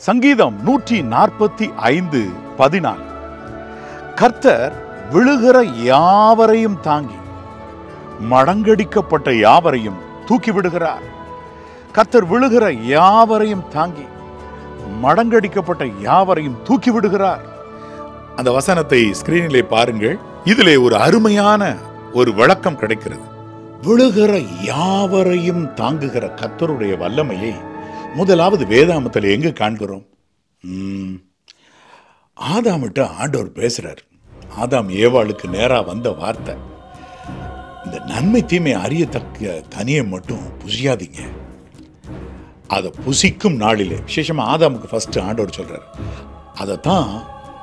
சங்கீதம் 145:14. கர்த்தர் விழுகிற யாவரையும் தாங்கி மடங்கடிக்கப்பட்ட யாவரையும் தூக்கி விடுகிறார். கர்த்தர் விழுகிற யாவரையும் தாங்கி மடங்கடிக்கப்பட்ட யாவரையும் தூக்கி விடுகிறார். அந்த வசனத்தை ஸ்கிரீனிலே பாருங்கள். இதிலே ஒரு அருமையான ஒரு விளக்கம் கிடைக்கிறது. விழுகிற யாவரையும் தாங்குகிற கர்த்தருடைய வல்லமையை முதலாவது வேதாமத்தில் எங்க காண்கிறோம்? ஆதாமிட்ட ஆண்டவர் பேசுறார். ஆதாம் ஏவாளுக்கு நேரா வந்த வார்த்தை, இந்த நன்மை தீமை அறியத்தக்க கனியை மட்டும் புசியாதீங்க, அதை புசிக்கும் நாளிலே, விசேஷமா ஆதாமுக்கு ஃபர்ஸ்ட் ஆண்டவர் சொல்றார், அதைத்தான்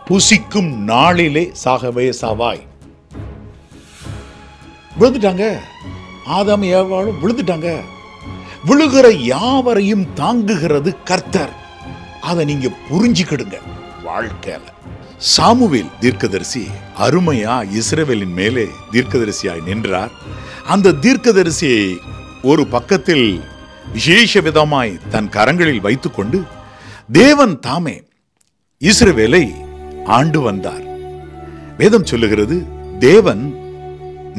புசிக்கும் நாளிலே சாகவே சாவாய். விழுந்துட்டாங்க, ஆதாம் ஏவாளும் விழுந்துட்டாங்க. விழுகிற யாவரையும் தாங்குகிறது கர்த்தர். அதை நீங்க புரிஞ்சுக்கிடுங்க வாழ்க்கையில. சாமுவேல் தீர்க்கதரிசி அருமையா இஸ்ரவேலின் மேலே தீர்க்கதரிசியாய் நின்றார். அந்த தீர்க்கதரிசியை ஒரு பக்கத்தில் விசேஷ விதமாய் தன் கரங்களில் வைத்துக்கொண்டு தேவன் தாமே இஸ்ரவேலை ஆண்டு வந்தார். வேதம் சொல்லுகிறது, தேவன்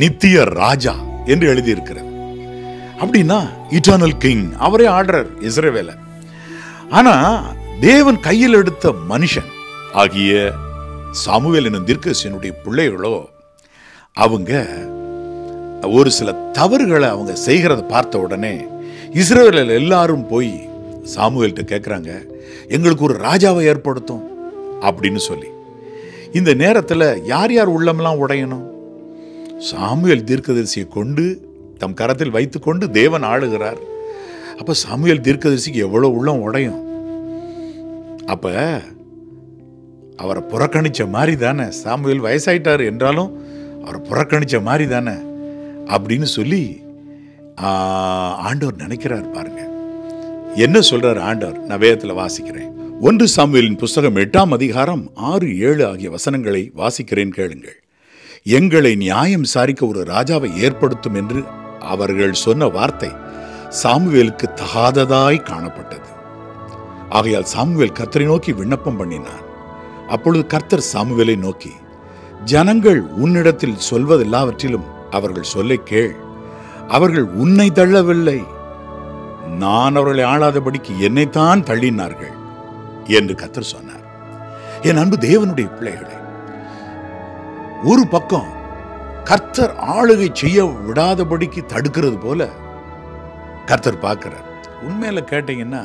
நித்திய ராஜா என்று எழுதியிருக்கிறது. அப்படின்னா இட்டர்னல் கிங், அவரே ஆடுறார் இஸ்ரவேலை. ஆனா தேவன் கையில் எடுத்த மனுஷன் ஆகிய சாமுவேல் என்னும் தீர்க்கதரிசியினுடைய பிள்ளைகளோ, அவங்க ஒரு சில தவறுகளை அவங்க செய்கிறத பார்த்த உடனே இஸ்ரவேலில் எல்லாரும் போய் சாமுவேல்கிட்ட கேட்குறாங்க, எங்களுக்கு ஒரு ராஜாவை ஏற்படுத்தும் அப்படின்னு சொல்லி. இந்த நேரத்தில் யார் யார் உள்ளமெல்லாம் உடையணும்? சாமுவேல் தீர்க்கதரிசியை கொண்டு தம் கரத்தில் வைத்துக்கொண்டு தேவன் ஆளுகிறார். அப்ப சாமுவேல் தீர்க்கதரிசிக்கு எவ்வளவு உள்ளம் உடையும். அப்ப அவரை புறக்கணிச்ச மாதிரி தானே, சாமுவேல் வயசாயிட்டாரு என்றாலும் அவரை புறக்கணிச்ச மாதிரி தானே அப்படின்னு சொல்லி ஆண்டவர் நினைக்கிறார். பாருங்க என்ன சொல்றார் ஆண்டவர். நான் வேதத்தில் வாசிக்கிறேன். 1 சாமுவேலின் புஸ்தகம் 8ஆம் அதிகாரம் 6, 7 ஆகிய வசனங்களை வாசிக்கிறேன், கேளுங்கள். எங்களை நியாயம் விசாரிக்க ஒரு ராஜாவை ஏற்படுத்தும் என்று அவர்கள் சொன்ன வார்த்தை சாமுவேலுக்கு தகாததாய் காணப்பட்டது. ஆகையால் சாமுவேல் கர்த்தரை நோக்கி விண்ணப்பம் பண்ணினார். அப்பொழுது கர்த்தர் சாமுவேலை நோக்கி, ஜனங்கள் உன்னிடத்தில் சொல்வதெல்லாவற்றிலும் அவர்கள் சொல்லை கேள். அவர்கள் உன்னை தள்ளவில்லை, நான் அவர்களை ஆளாதபடிக்கு என்னைத்தான் தள்ளினார்கள் என்று கர்த்தர் சொன்னார். என் அன்பு தேவனுடைய பிள்ளைகளே, ஒரு பக்கம் கர்த்தர் ஆளுகை செய்ய விடாதபடிக்கு தடுக்கிறது போல கர்த்தர் பார்க்கிறார். உண்மையில கேட்டீங்கன்னா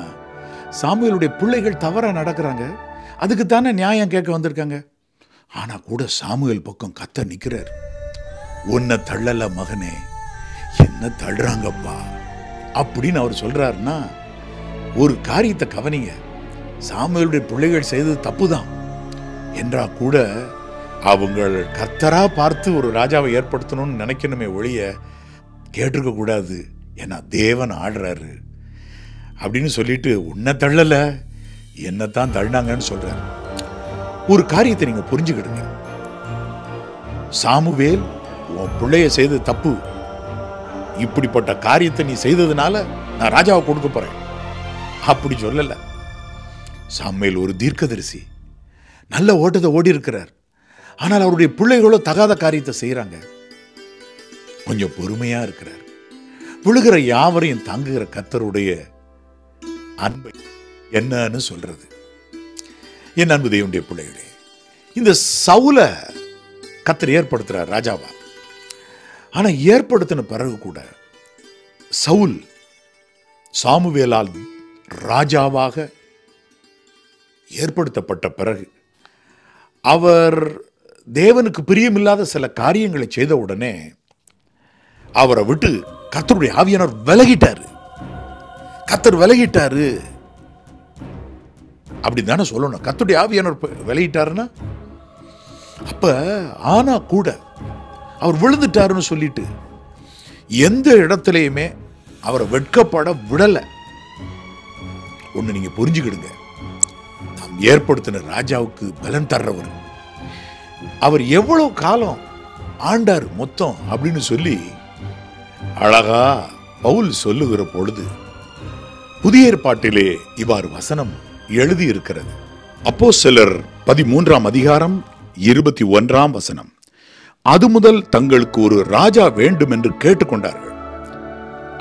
சாமுவேலுடைய பிள்ளைகள் தவறா நடக்கிறாங்க, அதுக்கு தானே நியாயம் கேட்க வந்திருக்காங்க. ஆனா கூட சாமுவேல் பக்கம் கர்த்தர் நிற்கிறார். உன்னை தள்ளல மகனே, என்ன தள்ளுறாங்கப்பா அப்படின்னு அவர் சொல்றாருன்னா, ஒரு காரியத்தை கவனிங்க, சாமுவேலுடைய பிள்ளைகள் செய்தது தப்புதான் என்றா கூட அவங்கள் கர்த்தரா பார்த்து ஒரு ராஜாவை ஏற்படுத்தணும்னு நினைக்கணுமே ஒழிய கேட்டிருக்க கூடாது. ஏன்னா தேவன் ஆடுறாரு அப்படின்னு சொல்லிட்டு உன்னை தள்ளல என்னத்தான் தள்ளினாங்கன்னு சொல்றாரு. ஒரு காரியத்தை நீங்க புரிஞ்சுக்கிடுங்க, சாமுவேல் உன் பிள்ளைய செய்தது தப்பு, இப்படிப்பட்ட காரியத்தை நீ செய்ததுனால நான் ராஜாவை கொடுக்க போறேன் அப்படி சொல்லல. சாமுவேல் ஒரு தீர்க்கதரிசி, நல்ல ஓட்டத்தை ஓடி இருக்கிறார். ஆனால் அவருடைய பிள்ளைகளோ தகாத காரியத்தை செய்யறாங்க. கொஞ்சம் பொறுமையா இருக்கிறார். விழுகிற யாவரையும் தாங்குகிற கர்த்தருடைய அன்பை என்னன்னு சொல்றது. என் அன்பு தேவனுடைய பிள்ளைகளே, இந்த சவுலை கர்த்தர் ஏற்படுத்துறார் ராஜாவா. ஆனா ஏற்படுத்தின பிறகு கூட சவுல் சாமுவேலால் ராஜாவாக ஏற்படுத்தப்பட்ட பிறகு அவர் தேவனுக்கு பிரியமில்லாத சில காரியங்களை செய்த உடனே அவரை விட்டு கர்த்தருடைய ஆவியானவர் விலகிட்டாரு. கர்த்தர் விலகிட்டாரு அப்படிதானே சொல்லணும். கர்த்தருடைய ஆவியானவர் விலகிட்டாருன்னா அப்ப ஆனா கூட அவர் விழுந்துட்டாருன்னு சொல்லிட்டு எந்த இடத்திலையுமே அவரை வெட்கப்பட விடல. ஒண்ணு நீங்க புரிஞ்சுக்கிடுங்க, தாம் ஏற்படுத்தின ராஜாவுக்கு பலன் தர்றவர். அவர் எவ்வளவு காலம் ஆண்டார் மொத்தம் அப்படின்னு சொல்லி அழகா பவுல் சொல்லுகிற பொழுது புதிய ஏற்பாட்டிலே இவ்வாறு வசனம் எழுதியிருக்கிறது. அப்போஸ்தலர் 13ஆம் அதிகாரம் 21ஆம் வசனம். அது முதல் தங்களுக்கு ஒரு ராஜா வேண்டும் என்று கேட்டுக்கொண்டார்கள்.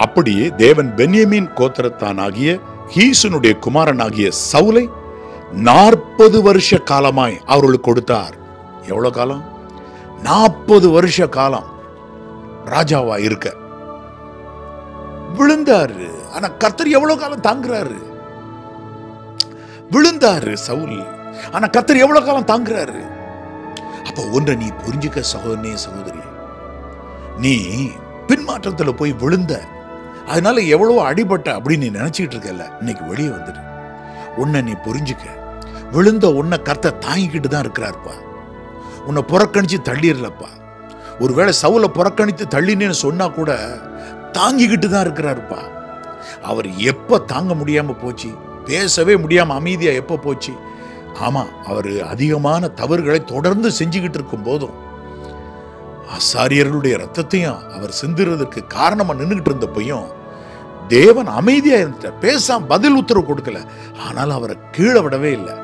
அப்படியே தேவன் பென்யமீன் கோத்திரத்தானாகிய கீசுனுடைய குமாரனாகிய சவுலை 40 வருஷ காலமாய் அவர்களுக்கு கொடுத்தார். எவ்வளவு காலம்? 40 வருஷ காலம் ராஜாவா இருக்க விழுந்தாரு. ஆனா கர்த்தர் எவ்வளவு காலம் தாங்குறாரு? விழுந்தாரு சவுல், ஆனா கர்த்தர் எவ்வளவு காலம் தாங்குறாரு? அப்ப ஒன்றை நீ புரிஞ்சுக்க சகோதரனே, சகோதரி, நீ பின்மாற்றத்துல போய் விழுந்த, அதனால எவ்வளவு அடிபட்ட அப்படின்னு நீ நினைச்சுக்கிட்டு இருக்கல, இன்னைக்கு வெளியே வந்துடு. உன்னை நீ புரிஞ்சுக்க. விழுந்த உன்னை கர்த்தர் தாங்கிக்கிட்டு தான் இருக்கிறார்ப்பா. உன்னை புறக்கணிச்சு தள்ளிடலப்பா. ஒருவேளை சவுலை புறக்கணித்து தள்ளினேன்னு சொன்னா கூட தாங்கிக்கிட்டு தான் இருக்கிறாருப்பா. அவர் எப்ப தாங்க முடியாம போச்சு, பேசவே முடியாம அமைதியா எப்ப போச்சு? ஆமா, அவர் அதிகமான தவறுகளை தொடர்ந்து செஞ்சுக்கிட்டு இருக்கும் போதும் ஆசாரியர்களுடைய ரத்தத்தையும் அவர் சிந்துறதுக்கு காரணமா நின்றுகிட்டு இருந்தப்பையும் தேவன் அமைதியா இருந்துட்டார். பேசாம பதில் உத்தரவு கொடுக்கல. ஆனால் அவரை கீழே விடவே இல்லை.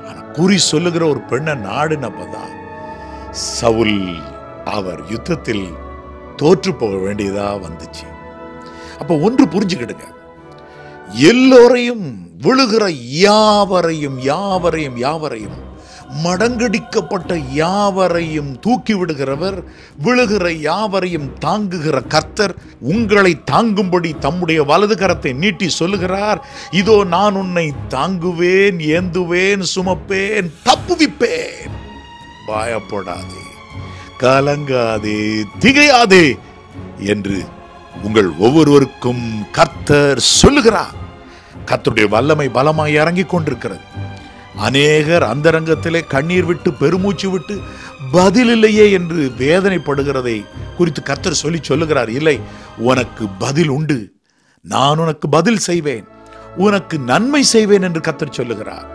ஆனா குறி சொல்லுகிற ஒரு பெண்ணை நாடுனப்பதான் சவுல் அவர் யுத்தத்தில் தோற்று போக வேண்டியதா வந்துச்சு. அப்ப ஒன்று புரிஞ்சுக்கிடுங்க, எல்லோரையும் விழுகிற யாவரையும் யாவரையும் யாவரையும் மடங்கடிக்கப்பட்ட யாவரையும் தூக்கி விடுகிறவர், விழுகிற யாவரையும் தாங்குகிற கர்த்தர் உங்களை தாங்கும்படி தம்முடைய வலது கரத்தை நீட்டி சொல்லுகிறார், இதோ நான் உன்னை தாங்குவேன், ஏந்துவேன், சுமப்பேன், தப்புவிப்பேன். பயப்படாதே, கலங்காதே, திகையாதே என்று உங்கள் ஒவ்வொருவருக்கும் கர்த்தர் சொல்லுகிறார். கர்த்தருடைய வல்லமை பலமாய் இறங்கி கொண்டிருக்கிறது. அநேகர் அந்தரங்கத்திலே கண்ணீர் விட்டு பெருமூச்சு விட்டு பதில் இல்லையே என்று வேதனைப்படுகிறதை குறித்து கர்த்தர் சொல்லுகிறார். இல்லை, உனக்கு பதில் உண்டு, நான் உனக்கு பதில் செய்வேன், உனக்கு நன்மை செய்வேன் என்று கர்த்தர் சொல்லுகிறார்.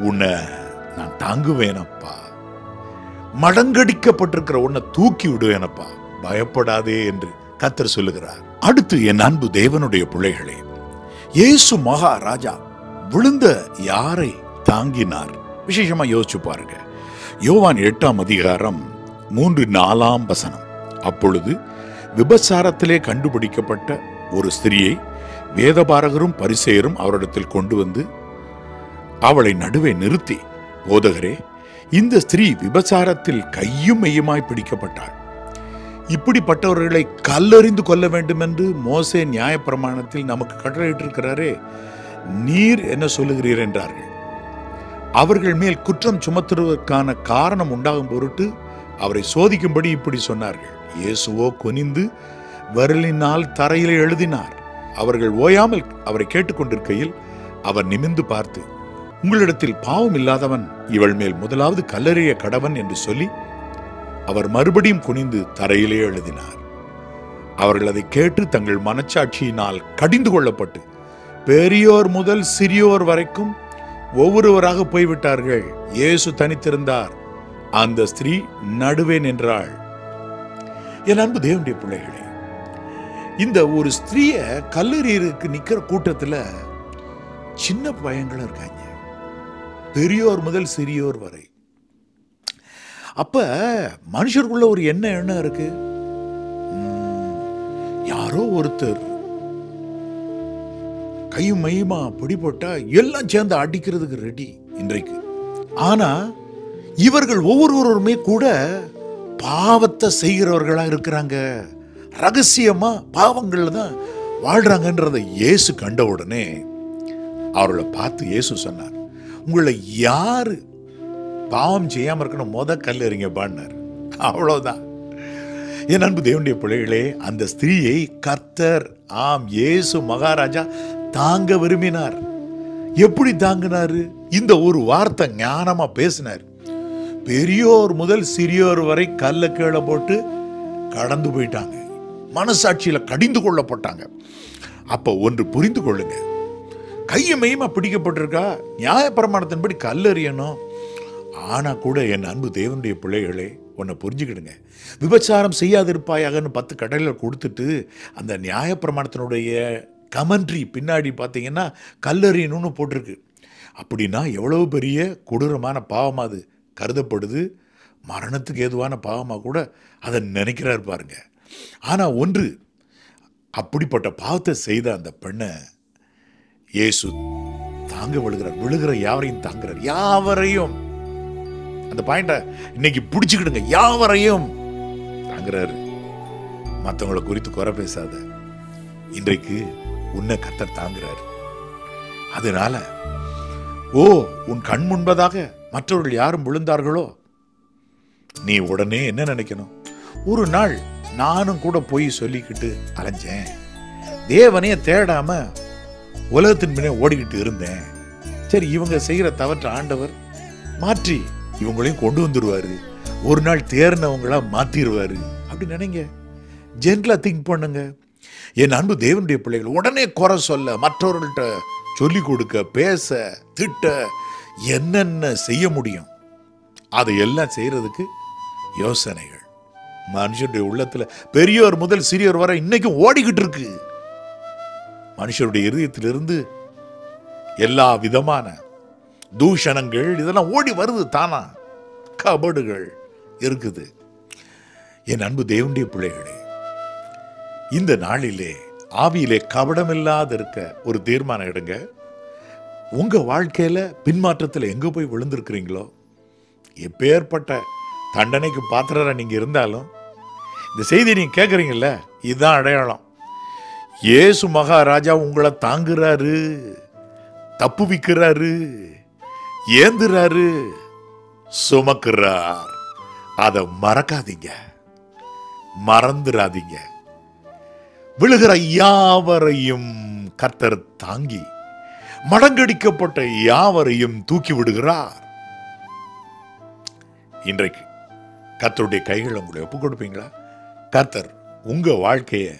உன்னை நான் தாங்குவேனப்பா, மடங்கடிக்கப்பட்டிருக்கிற உன்னை தூக்கி விடுவேனப்பா, பயப்படாதே என்று கர்த்தர் சொல்லுகிறார். அடுத்து என் அன்பு தேவனுடைய பிள்ளைகளே, இயேசு மகாராஜா விழுந்த யாரை தாங்கினார்? விசேஷமா யோசிச்சு பாருங்க. யோவான் 8ஆம் அதிகாரம் 3-4 வசனம். அப்பொழுது விபச்சாரத்திலே கண்டுபிடிக்கப்பட்ட ஒரு ஸ்திரியை வேதபாரகரும் பரிசேயரும் அவரிடத்தில் கொண்டு வந்து அவளை நடுவே நிறுத்தி, போதகரே, இந்த ஸ்திரீ விபச்சாரத்தில் கையும் மெய்யுமாய் பிடிக்கப்பட்டாள். இப்படிப்பட்டவர்களை கல்லெறிந்து கொள்ள வேண்டும் என்று மோசே நியாயப்பிரமாணத்தில் நமக்கு கட்டளையிட்டிருக்கிறாரே, நீர் என்ன சொல்லுகிறீர் என்றார்கள். அவர்கள் மேல் குற்றம் சுமத்துவதற்கான காரணம் உண்டாகும் பொருட்டு அவரை சோதிக்கும்படி இப்படி சொன்னார்கள். இயேசுவோ குனிந்து விரலினால் தரையிலே எழுதினார். அவர்கள் ஓயாமல் அவரை கேட்டுக்கொண்டிருக்கையில் அவர் நிமிர்ந்து பார்த்து, உங்களிடத்தில் பாவம் இல்லாதவன் இவள் மேல் முதலாவது கல்லெறிய கடவன் என்று சொல்லி அவர் மறுபடியும் குனிந்து தரையிலே எழுதினார். அவர்கள் அதை கேட்டு தங்கள் மனச்சாட்சியினால் கடிந்து கொள்ளப்பட்டு பெரியோர் முதல் சிறியோர் வரைக்கும் ஒவ்வொருவராக போய்விட்டார்கள். இயேசு தனித்திருந்தார், அந்த ஸ்திரீ நடுவே நின்றாள். என் அன்பு தேவனுடைய பிள்ளைகளே, இந்த ஒரு ஸ்திரீய கல்லெறியருக்கு நிக்கிற கூட்டத்துல சின்ன பையங்களும் இருக்காங்க, பெரியோர் முதல் சிறியோர் வரை. அப்ப மனுஷருக்குள்ள ஒரு எண்ணம் இருக்கு, யாரோ ஒருத்தர் கையும் மையுமா பிடிபட்டா எல்லாம் சேர்ந்து அடிக்கிறதுக்கு ரெடி இன்றைக்கு. ஆனா இவர்கள் ஒவ்வொருவருமே கூட பாவத்தை செய்கிறவர்களா இருக்கிறாங்க, ரகசியமா பாவங்கள்ல தான் வாழ்றாங்கன்றதை இயேசு கண்ட உடனே அவர்களை பார்த்து இயேசு சொன்னார், உங்களை யாரு பாவம் செய்யாம இருக்கணும், கல்லெறிங்க பாடினார். அவ்வளவுதான். என் அன்பு தேவனுடைய பிள்ளைகளே, அந்த ஸ்திரீயை கர்த்தர், ஆம் இயேசு மகாராஜா தாங்க விரும்பினார். எப்படி தாங்கினாரு? இந்த ஒரு வார்த்தை ஞானமா பேசினார். பெரியோர் முதல் சிறியோர் வரை கல்ல கீழே போட்டு கடந்து போயிட்டாங்க, மனசாட்சியில கடிந்து கொள்ளப்பட்டாங்க. அப்ப ஒன்று புரிந்து கொள்ளுங்க, கையை மையமா பிடிக்கப்பட்டிருக்கா, நியாயப்பிரமாணத்தின்படி கல்லெறியணும். ஆனா கூட என் அன்பு தேவனுடைய பிள்ளைகளே, ஒன்னை புரிஞ்சுக்கிடுங்க, விபச்சாரம் செய்யாதிருப்பாயாகன்னு 10 கட்டளைகளை கொடுத்துட்டு அந்த நியாயப்பிரமாணத்தினுடைய கமெண்ட்ரி பின்னாடி பார்த்தீங்கன்னா கல்லெறியணும்னு போட்டிருக்கு. அப்படின்னா எவ்வளவு பெரிய கொடூரமான பாவமாக அது கருதப்படுது, மரணத்துக்கு ஏதுவான பாவமாக கூட அதை நினைக்கிறார் பாருங்க. ஆனால் ஒன்று, அப்படிப்பட்ட பாவத்தை செய்த அந்த பெண்ணை இயேசு தாங்க விழுகிற யாவரையும் தாங்குறார். யாவரையும், அந்த பாயிண்ட இன்னைக்கு பிடிச்சுக்கிடுங்க, யாவரையும் தாங்குறாரு. மற்றவங்களை குறித்து குறை பேசாத, இன்றைக்கு உன்னை கர்த்தர் தாங்குறாரு. அதனால உன் கண் முன்பதாக மற்றவர்கள் யாரும் விழுந்தார்களோ, நீ உடனே என்ன நினைக்கணும்? ஒரு நாள் நானும் கூட போய் சொல்லிக்கிட்டு அலைஞ்சேன், தேவனையே தேடாம உலகத்தின் பின்னே ஓடிக்கிட்டு இருந்தேன். சரி, இவங்க செய்கிற தவற்ற ஆண்டவர் மாற்றி இவங்களையும் கொண்டு வந்துருவாரு, ஒரு நாள் தேர்னவங்களா மாத்திருவாரு அப்படி நினைங்க. ஜென்டலா திங்க் பண்ணுங்க. என் அன்பு தேவனுடைய பிள்ளைகள், உடனே குறை சொல்ல, மற்றவர்கள்ட்ட சொல்லிக் கொடுக்க, பேச, திட்ட, என்னென்ன செய்ய முடியும் அதையெல்லாம் செய்யறதுக்கு யோசனைகள் மனுஷனுடைய உள்ளத்துல பெரியவர் முதல் சிறியவர் வரை இன்னைக்கும் ஓடிக்கிட்டு இருக்கு. மனுஷருடைய இதயத்திலிருந்து எல்லா விதமான தூஷணங்கள் இதெல்லாம் ஓடி வருது தானா, கபடுகள் இருக்குது. என் அன்பு தேவனுடைய பிள்ளைகளே, இந்த நாளிலே ஆவியிலே கபடம் இல்லாத இருக்க ஒரு தீர்மானம் எடுங்க. உங்க வாழ்க்கையில பின்மாற்றத்தில் எங்க போய் விழுந்திருக்கிறீங்களோ, எப்பேற்பட்ட தண்டனைக்கு பாத்திரரா நீங்க இருந்தாலும், இந்த செய்தி நீங்க கேட்குறீங்கல்ல, இதுதான் அடையாளம். இயேசு மகாராஜா உங்களை தாங்குறாரு, தப்புவிக்கிறாரு, ஏந்துறாரு, சுமக்குறார். அதை மறக்காதீங்க, மறந்துடாதீங்க. விழுகிற யாவரையும் கர்த்தர் தாங்கி மடங்கடிக்கப்பட்ட யாவரையும் தூக்கி விடுகிறார். இன்றைக்கு கர்த்தருடைய கைகளை உங்களை ஒப்புக் கொடுப்பீங்களா? கர்த்தர் உங்க வாழ்க்கையை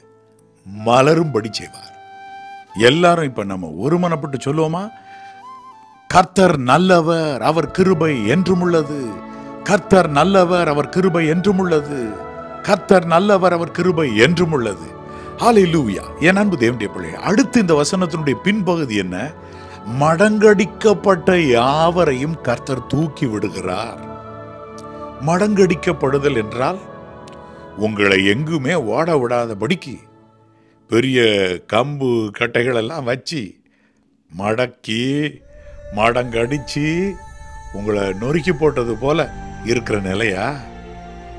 மலரும்படி செய்வார். எல்லாரும் இப்ப நம்ம ஒருமனப்பட்டு சொல்லுவோமா? கர்த்தர் நல்லவர், அவர் கிருபை என்றும் உள்ளது. கர்த்தர் நல்லவர், அவர் கிருபை என்றும் உள்ளது. கர்த்தர் நல்லவர், அவர் கிருபை என்றும் உள்ளது. ஹல்லேலூயா. என் அன்பு தேவனுடைய பிள்ளையே, அடுத்து இந்த வசனத்தினுடைய பின்பகுதி என்ன? மடங்கடிக்கப்பட்ட யாவரையும் கர்த்தர் தூக்கி விடுகிறார். மடங்கடிக்கப்படுதல் என்றால் உங்களை எங்குமே ஓட விடாதபடிக்கு பெரிய கம்பு கட்டைகள் எல்லாம் வச்சு மடக்கி மடங்கடிச்சு உங்களை நொறுக்கி போட்டது போல இருக்கிற நிலையா?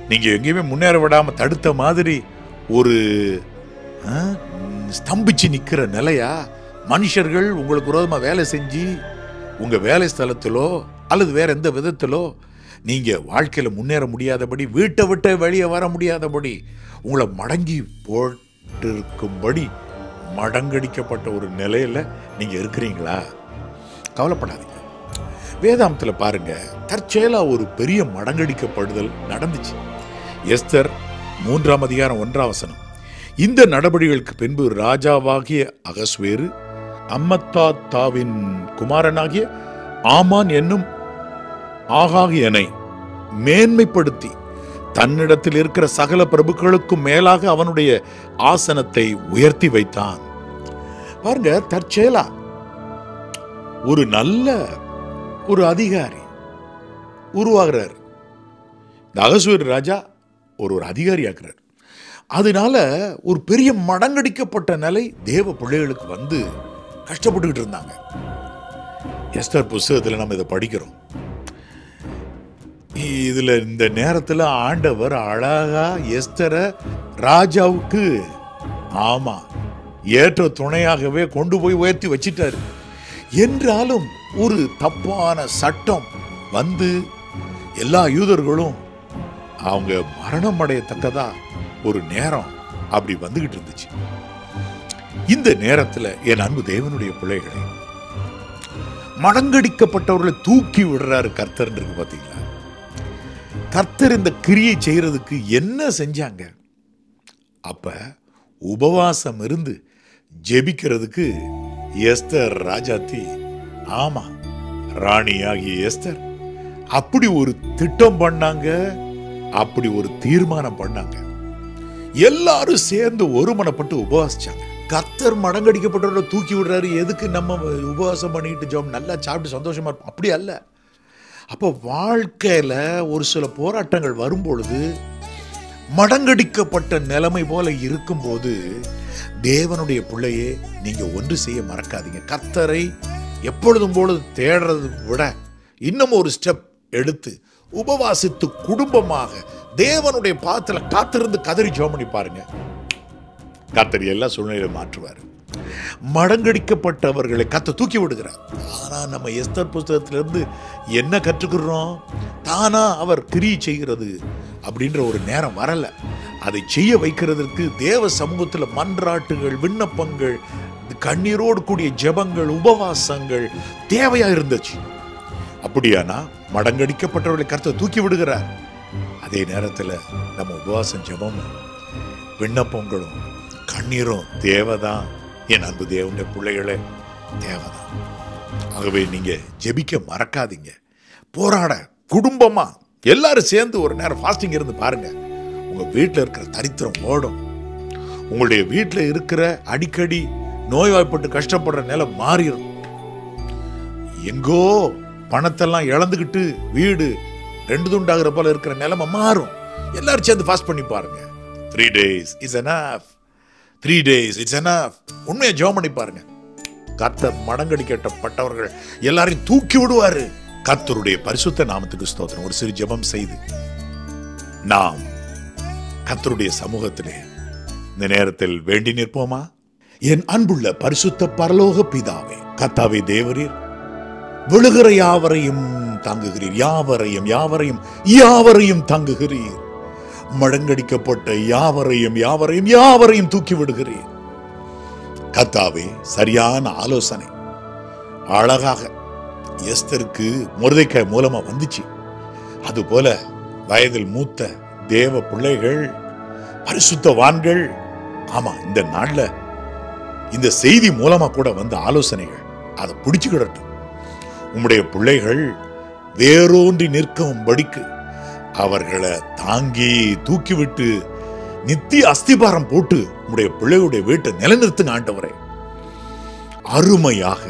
நீங்க எங்கேயுமே முன்னேற விடாம தடுத்த மாதிரி ஒரு ஸ்தம்பிச்சு நிக்கிற நிலையா? மனுஷர்கள் உங்களுக்கு விரோதமா வேலை செஞ்சு உங்க வேலை ஸ்தலத்திலோ அல்லது வேற எந்த விதத்திலோ நீங்க வாழ்க்கையில முன்னேற முடியாதபடி, வீட்டை விட்டு வெளியே வர முடியாதபடி உங்களை மடங்கி போட்டிருக்கும்படி மடங்கடிக்கப்பட்ட ஒரு நிலையில நீங்க இருக்கிறீங்களா? கவலைப்படாதீங்க. வேதாந்தத்தில் பாருங்க, தற்செயலா ஒரு பெரிய மடங்கடிக்கப்படுதல் நடந்துச்சு. எஸ்தர் 3ஆம் அதிகாரம் 1ஆம் வசனம். இந்த நடவடிக்கைகளுக்கு பின்பு ராஜாவாகிய அகஸ்வேரு அம்மத்தாத்தாவின் குமாரனாகிய ஆமான் என்னும் ஆகாகியனை மேன்மைப்படுத்தி தன்னிடத்தில் இருக்கிற சகல பிரபுக்களுக்கும் மேலாக அவனுடைய ஆசனத்தை உயர்த்தி வைத்தான். பாருங்க, தற்செயலா ஒரு நல்ல ஒரு அதிகாரி உருவாகிறார். இந்த அகஸ்வேரு ராஜா ஒரு அதிகாரி ஆக்குறார். அதனால ஒரு பெரிய மடங்கடிக்கப்பட்ட நிலை தேவ பிள்ளைகளுக்கு வந்து கஷ்டப்பட்டுக்கிட்டு இருந்தாங்க. எஸ்தர் புஸ்தகத்தில் நம்ம இதை படிக்கிறோம். இதுல இந்த நேரத்தில் ஆண்டவர் அழகா எஸ்தரை ராஜாவுக்கு ஏற்ற துணையாகவே கொண்டு போய் உயர்த்தி வச்சிட்டாரு. என்றாலும் ஒரு தப்பான சட்டம் வந்து எல்லா யூதர்களும் அவங்க மரணம் அடையத்தக்கதா ஒரு நேரம் அப்படி வந்துகிட்டு இருந்துச்சு. இந்த நேரத்தில் என் அன்பு தேவனுடைய பிள்ளைகளை, மடங்கடிக்கப்பட்டவர்களை தூக்கி விடுறாரு கர்த்தர் இருக்கு. பாத்தீங்களா? கர்த்தர் இந்த கிரியை செய்யறதுக்கு என்ன செஞ்சாங்க? அப்ப உபவாசம் இருந்து ஜெபிக்கிறதுக்கு எஸ்தர் ராஜாத்தி, ராணியாகிய எஸ்தர் அப்படி ஒரு திட்டம் பண்ணாங்க, அப்படி ஒரு தீர்மானம் பண்ணாங்க. எல்லாரும் சேர்ந்து ஒருமனப்பட்டு உபவாசிச்சாங்க. கர்த்தர் மடங்கடிக்கப்பட்டவரை தூக்கி விடுறாரு. எதுக்கு நம்ம உபவாசம் பண்ணிட்டு ஜெபம் நல்லா சாப்பிட்டு சந்தோஷமா இருப்போம்? அப்படி அல்ல. அப்போ வாழ்க்கையில் ஒரு சில போராட்டங்கள் வரும்பொழுது மடங்கடிக்கப்பட்ட நிலைமை போல இருக்கும்போது தேவனுடைய பிள்ளையே நீங்க ஒன்று செய்ய மறக்காதீங்க. கர்த்தரை எப்பொழுதும் பொழுது தேடுறதை விட இன்னும் ஒரு ஸ்டெப் எடுத்து உபவாசித்து குடும்பமாக தேவனுடைய பாதத்துல காத்திருந்து கதறி ஜெபம் பண்ணி பாருங்க. கர்த்தர் எல்லா சூழ்நிலையை மாற்றுவார். மடங்கடிக்கப்பட்டவர்களை கர்த்தர் தூக்கி விடுகிறார். ஆனா நம்ம எஸ்தர் புஸ்தகத்திலிருந்து என்ன கற்றுக்கிறோம்? தானா அவர் கிரியை செய்கிறது அப்படின்ற ஒரு நேரம் வரல. அதை செய்ய வைக்கிறதுக்கு தேவ சமூகத்தில் மன்றாட்டுகள், விண்ணப்பங்கள், கண்ணீரோடு கூடிய ஜெபங்கள், உபவாசங்கள் தேவையா இருந்துச்சு. அப்படியானா மடங்கடிக்கப்பட்டவர்களை கர்த்தர் தூக்கி விடுகிறார். அதே நேரத்தில் நம்ம உபவாசம், ஜெபமும், விண்ணப்பங்களும், கண்ணீரும் தேவைதான். என் அன்பு தேவனுடைய பிள்ளைகளே, தேவைதான். ஆகவே நீங்க ஜெபிக்க மறக்காதீங்க. போராட குடும்பமா எல்லாரும் சேர்ந்து ஒரு நேரம் ஃபாஸ்டிங் இருந்து பாருங்க. உங்க வீட்டில் இருக்கிற தரித்திரம் ஓடும். உங்களுடைய வீட்டில் இருக்கிற அடிக்கடி நோய்வாய்ப்பட்டு கஷ்டப்படுற நிலை மாறிடும். எங்கோ பணத்தெல்லாம் இழந்துக்கிட்டு வீடு 2 துண்டாகிற போல இருக்கிற நிலைமை மாறும். எல்லாரும் சேர்ந்து ஃபாஸ்ட் பண்ணி பாருங்க. 3 days is enough. 3 days it's enough. உண்மையை ஜெபம் பண்ணி பாருங்க. கர்த்தர் மடங்கடிக்கப்பட்டவர்கள் எல்லாரையும் தூக்கி விடுவாரு. கர்த்தருடைய பரிசுத்த நாமத்துக்கு ஸ்தோத்திரம். ஒரு சிறு ஜெபம் செய்து நாம் கர்த்தருடைய சமூகத்திலே இந்த நேரத்தில் வேண்டி நிற்போமா? என் அன்புள்ள பரிசுத்த பரலோக பிதாவே, கர்த்தாவே தேவரீர், விழுகிற யாவரையும் தாங்குகிறீர். யாவரையும் யாவரையும் யாவரையும் தாங்குகிறீர். மடங்கடிக்கப்பட்ட யாவரையும் யாவரையும் யாவரையும் தூக்கி விடுகிறீர். கர்த்தாவே, சரியான ஆலோசனை அழகாக எஸ்தருக்கு மொர்தெக்காய் மூலமா வந்துச்சு. அதுபோல வயதில் மூத்த தேவ பிள்ளைகள், பரிசுத்தவான்கள், ஆமா, இந்த நாள்ல இந்த செய்தி மூலமா கூட வந்த ஆலோசனைகள் அதை பிடிச்சுக்கிடட்டும். உம்முடைய பிள்ளைகள் வேரோன்றி நிற்கும்படிக்கு அவர்களை தாங்கி தூக்கிவிட்டு நித்திய அஸ்திபாரம் போட்டு உம்முடைய பிள்ளைகளுடைய வீட்டை நிலைநிறுத்துங்க ஆண்டவரே. அருமையாக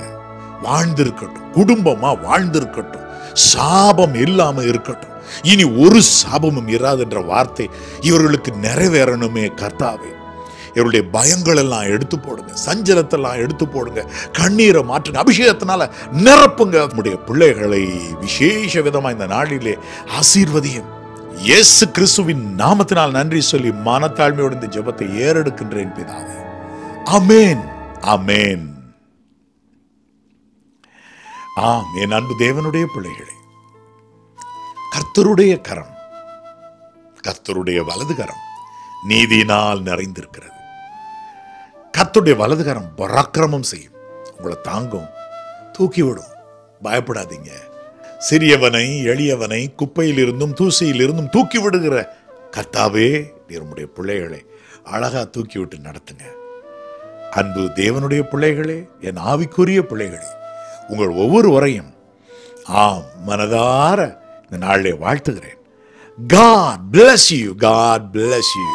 வாழ்ந்திருக்கட்டும், குடும்பமா வாழ்ந்திருக்கட்டும், சாபம் இல்லாம இருக்கட்டும். இனி ஒரு சாபமும் இராதுன்ற வார்த்தை இவர்களுக்கு நிறைவேறணுமே கர்த்தாவே. இவருடைய பயங்கள் எல்லாம் எடுத்து போடுங்க, சஞ்சலத்தெல்லாம் எடுத்து போடுங்க, கண்ணீரை மாற்றுங்க, அபிஷேகத்தினால நிரப்புங்க. நம்முடைய பிள்ளைகளை விசேஷ விதமா இந்த நாளிலே ஆசீர்வதியும். இயேசு கிறிஸ்துவின் நாமத்தினால் நன்றி சொல்லி மனத்தாழ்மையோடு இந்த ஜெபத்தை ஏறெடுக்கின்றேன் பிதாவே. ஆமென், ஆமென். ஆம், என் அன்பு தேவனுடைய பிள்ளைகளே, கர்த்தருடைய கரம், கர்த்தருடைய வலது கரம் நீதியினால் நிறைந்திருக்கிறது. கர்த்தருடைய வலது கரம் பராக்கிரமம் செய்யும், உங்களை தாங்கும், தூக்கிவிடும். பயப்படாதீங்க. சிறியவனை எளியவனை குப்பையில் இருந்தும் தூசியில் இருந்தும் தூக்கி விடுகிற கர்த்தாவே, நம்முடைய பிள்ளைகளை அழகா தூக்கி விட்டு நடத்துங்க. அன்பு தேவனுடைய பிள்ளைகளே, என் ஆவிக்குரிய பிள்ளைகளே, உங்கள் ஒவ்வொருவரையும் ஆம் மனதார இந்த நாளிலே வாழ்த்துகிறேன். God bless you. God bless you.